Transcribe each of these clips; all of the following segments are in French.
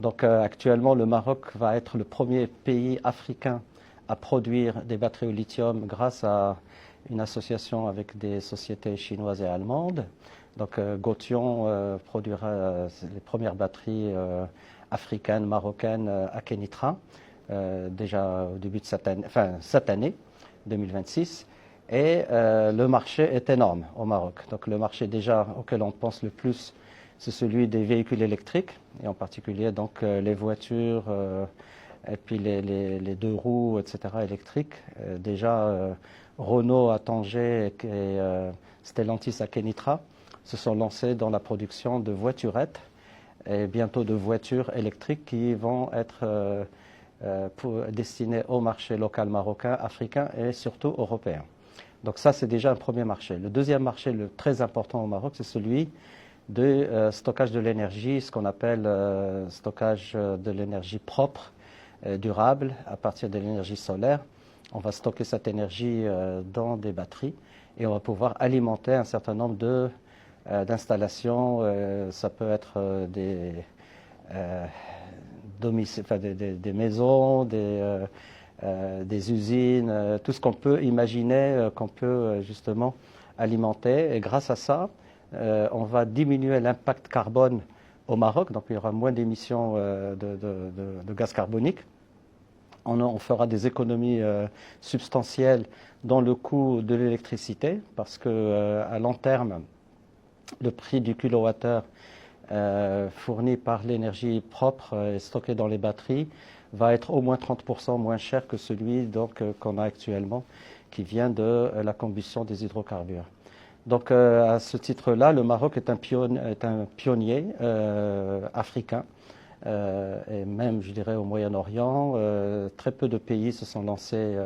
Donc actuellement, le Maroc va être le premier pays africain à produire des batteries au lithium grâce à une association avec des sociétés chinoises et allemandes. Donc Gotion produira les premières batteries africaines, marocaines à Kenitra, déjà au début de cette année 2026. Et le marché est énorme au Maroc. Donc le marché déjà auquel on pense le plus, c'est celui des véhicules électriques, et en particulier donc les voitures et puis les deux roues, etc. électriques. Déjà, Renault à Tanger et Stellantis à Kenitra se sont lancés dans la production de voiturettes et bientôt de voitures électriques qui vont être destinées au marché local marocain, africain et surtout européen. Donc ça, c'est déjà un premier marché. Le deuxième marché, le très important au Maroc, c'est celui de stockage de l'énergie, ce qu'on appelle stockage de l'énergie propre, durable, à partir de l'énergie solaire. On va stocker cette énergie dans des batteries et on va pouvoir alimenter un certain nombre d'installations. Ça peut être des maisons, des usines, tout ce qu'on peut imaginer, qu'on peut justement alimenter. Et grâce à ça, on va diminuer l'impact carbone au Maroc, donc il y aura moins d'émissions de gaz carbonique. On fera des économies substantielles dans le coût de l'électricité, parce qu'à long terme, le prix du kilowattheure fourni par l'énergie propre et stockée dans les batteries va être au moins 30% moins cher que celui qu'on a actuellement, qui vient de la combustion des hydrocarbures. Donc à ce titre-là, le Maroc est un pionnier africain, et même, je dirais, au Moyen-Orient. Très peu de pays se sont lancés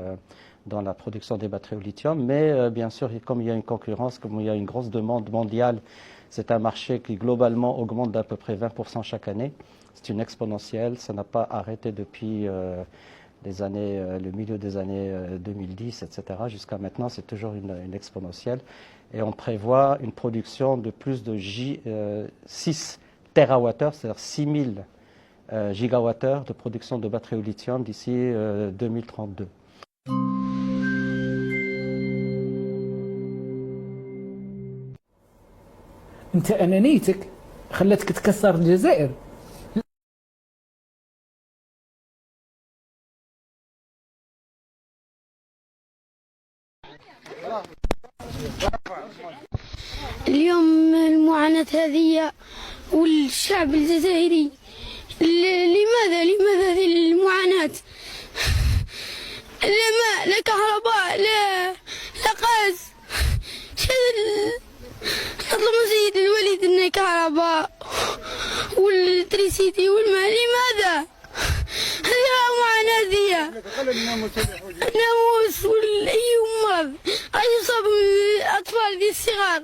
dans la production des batteries au lithium, mais bien sûr, comme il y a une concurrence, comme il y a une grosse demande mondiale, c'est un marché qui globalement augmente d'à peu près 20% chaque année. C'est une exponentielle, ça n'a pas arrêté depuis le milieu des années 2010, etc. Jusqu'à maintenant, c'est toujours une exponentielle. Et on prévoit une production de plus de 6 TWh, c'est-à-dire 6000 gigawattheures de production de batteries au lithium d'ici 2032. انت انانيتك خلتك تكسر الجزائر. اليوم المعاناة هذه والشعب الجزائري، لماذا هذه المعاناة؟ لا ماء، لا كهرباء، لا غاز. نطلب من سيد الوليد لنا كهرباء والتريسيتي والماء. لماذا؟ هذه معاناة ذي الناموس والأي مرض راح يصاب الأطفال ذي الصغار.